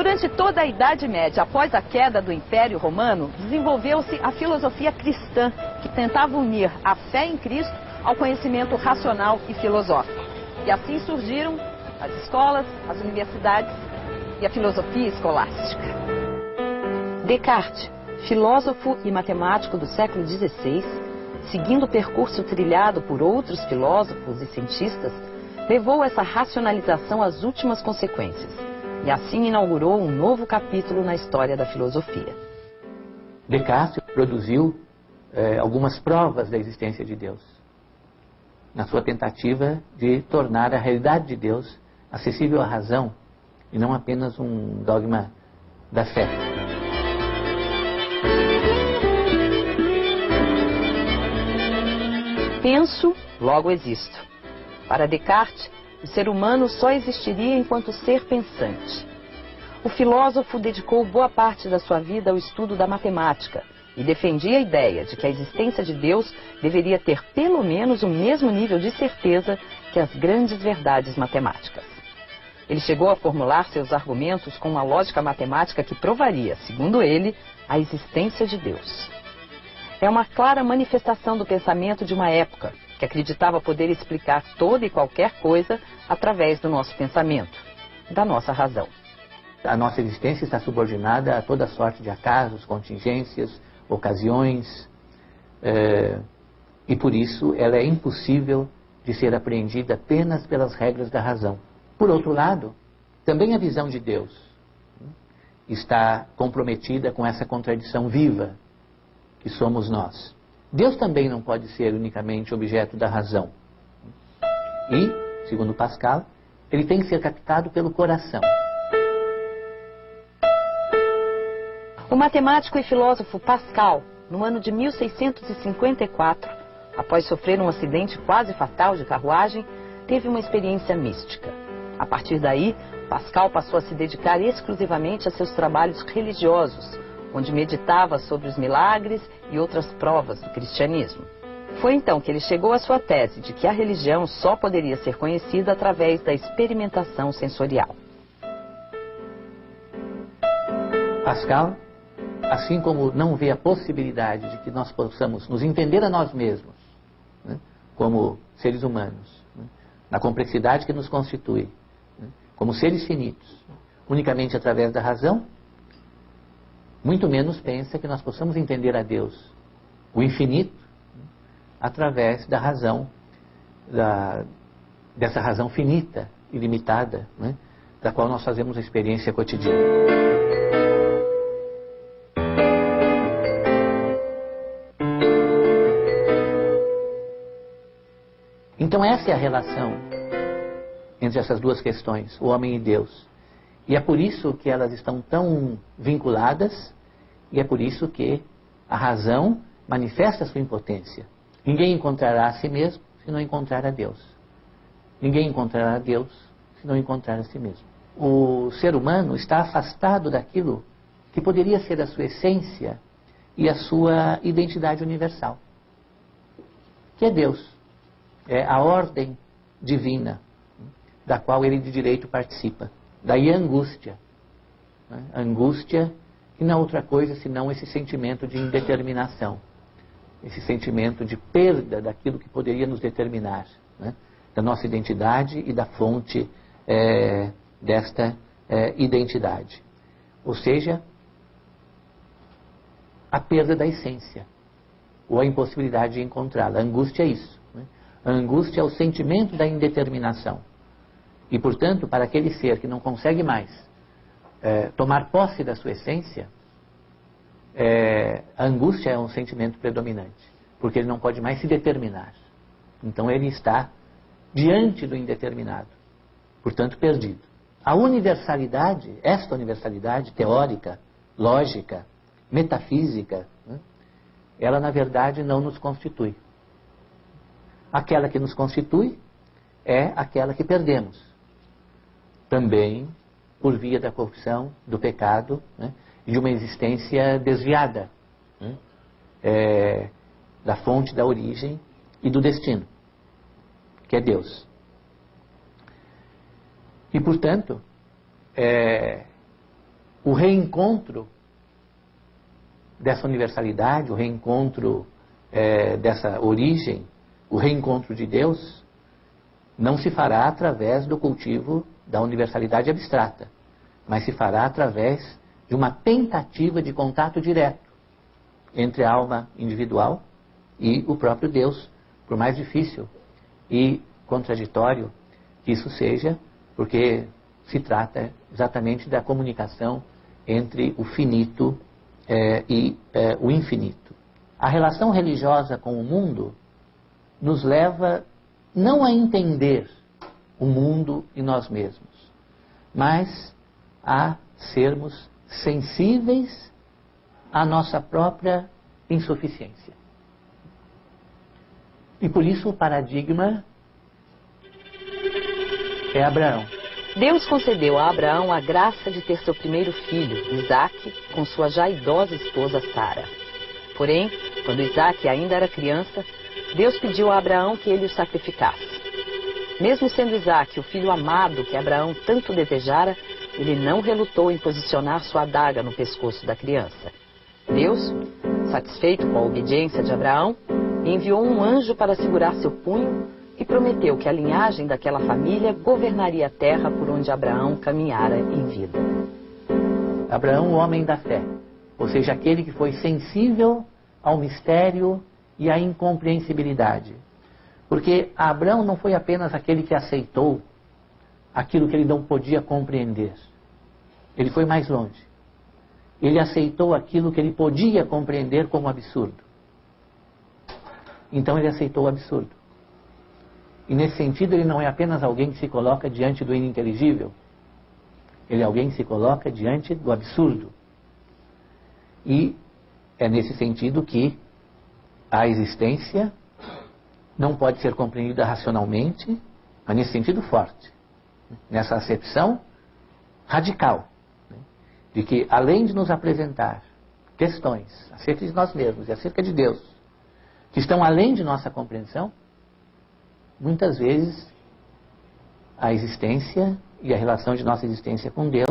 Durante toda a Idade Média, após a queda do Império Romano, desenvolveu-se a filosofia cristã, que tentava unir a fé em Cristo ao conhecimento racional e filosófico. E assim surgiram as escolas, as universidades e a filosofia escolástica. Descartes, filósofo e matemático do século XVI, seguindo o percurso trilhado por outros filósofos e cientistas, levou essa racionalização às últimas consequências e assim inaugurou um novo capítulo na história da filosofia. Descartes produziu algumas provas da existência de Deus, na sua tentativa de tornar a realidade de Deus acessível à razão e não apenas um dogma da fé. Penso, logo existo. Para Descartes, o ser humano só existiria enquanto ser pensante. O filósofo dedicou boa parte da sua vida ao estudo da matemática e defendia a ideia de que a existência de Deus deveria ter pelo menos o mesmo nível de certeza que as grandes verdades matemáticas. Ele chegou a formular seus argumentos com uma lógica matemática que provaria, segundo ele, a existência de Deus. É uma clara manifestação do pensamento de uma época que acreditava poder explicar toda e qualquer coisa através do nosso pensamento, da nossa razão. A nossa existência está subordinada a toda sorte de acasos, contingências, ocasiões, e por isso ela é impossível de ser apreendida apenas pelas regras da razão. Por outro lado, também a visão de Deus está comprometida com essa contradição viva que somos nós. Deus também não pode ser unicamente objeto da razão. E, segundo Pascal, ele tem que ser captado pelo coração. O matemático e filósofo Pascal, no ano de 1654, após sofrer um acidente quase fatal de carruagem, teve uma experiência mística. A partir daí, Pascal passou a se dedicar exclusivamente a seus trabalhos religiosos, onde meditava sobre os milagres e outras provas do cristianismo. Foi então que ele chegou à sua tese de que a religião só poderia ser conhecida através da experimentação sensorial. Pascal, assim como não vê a possibilidade de que nós possamos nos entender a nós mesmos, né, como seres humanos, né, na complexidade que nos constitui, né, como seres finitos, unicamente através da razão, muito menos pensa que nós possamos entender a Deus, o infinito, através da razão, dessa razão finita, ilimitada, né, da qual nós fazemos a experiência cotidiana. Então essa é a relação entre essas duas questões, o homem e Deus. E é por isso que elas estão tão vinculadas, e é por isso que a razão manifesta a sua impotência. Ninguém encontrará a si mesmo se não encontrar a Deus. Ninguém encontrará a Deus se não encontrar a si mesmo. O ser humano está afastado daquilo que poderia ser a sua essência e a sua identidade universal, que é Deus. É a ordem divina, da qual ele de direito participa. Daí a angústia. A angústia que não é outra coisa senão esse sentimento de indeterminação, esse sentimento de perda daquilo que poderia nos determinar, né? Da nossa identidade e da fonte desta identidade. Ou seja, a perda da essência, ou a impossibilidade de encontrá-la. A angústia é isso. Né? A angústia é o sentimento da indeterminação. E, portanto, para aquele ser que não consegue mais tomar posse da sua essência, a angústia é um sentimento predominante, porque ele não pode mais se determinar. Então ele está diante do indeterminado, portanto perdido. A universalidade, esta universalidade teórica, lógica, metafísica, né, ela na verdade não nos constitui. Aquela que nos constitui é aquela que perdemos. Também por via da corrupção, do pecado, né, e de uma existência desviada, né, da fonte, da origem e do destino, que é Deus. E, portanto, o reencontro dessa universalidade, o reencontro dessa origem, o reencontro de Deus, não se fará através do cultivo da universalidade abstrata, mas se fará através de uma tentativa de contato direto entre a alma individual e o próprio Deus, por mais difícil e contraditório que isso seja, porque se trata exatamente da comunicação entre o finito e o infinito. A relação religiosa com o mundo nos leva não a entender o mundo e nós mesmos, mas a sermos sensíveis à nossa própria insuficiência. E por isso o paradigma é Abraão. Deus concedeu a Abraão a graça de ter seu primeiro filho, Isaque, com sua já idosa esposa Sara. Porém, quando Isaque ainda era criança, Deus pediu a Abraão que ele o sacrificasse. Mesmo sendo Isaque o filho amado que Abraão tanto desejara, ele não relutou em posicionar sua adaga no pescoço da criança. Deus, satisfeito com a obediência de Abraão, enviou um anjo para segurar seu punho e prometeu que a linhagem daquela família governaria a terra por onde Abraão caminhara em vida. Abraão, o homem da fé, ou seja, aquele que foi sensível ao mistério e à incompreensibilidade. Porque Abraão não foi apenas aquele que aceitou aquilo que ele não podia compreender. Ele foi mais longe. Ele aceitou aquilo que ele podia compreender como absurdo. Então ele aceitou o absurdo. E nesse sentido ele não é apenas alguém que se coloca diante do ininteligível. Ele é alguém que se coloca diante do absurdo. E é nesse sentido que a existência não pode ser compreendida racionalmente, mas nesse sentido forte. Nessa acepção radical, de que além de nos apresentar questões acerca de nós mesmos e acerca de Deus, que estão além de nossa compreensão, muitas vezes a existência e a relação de nossa existência com Deus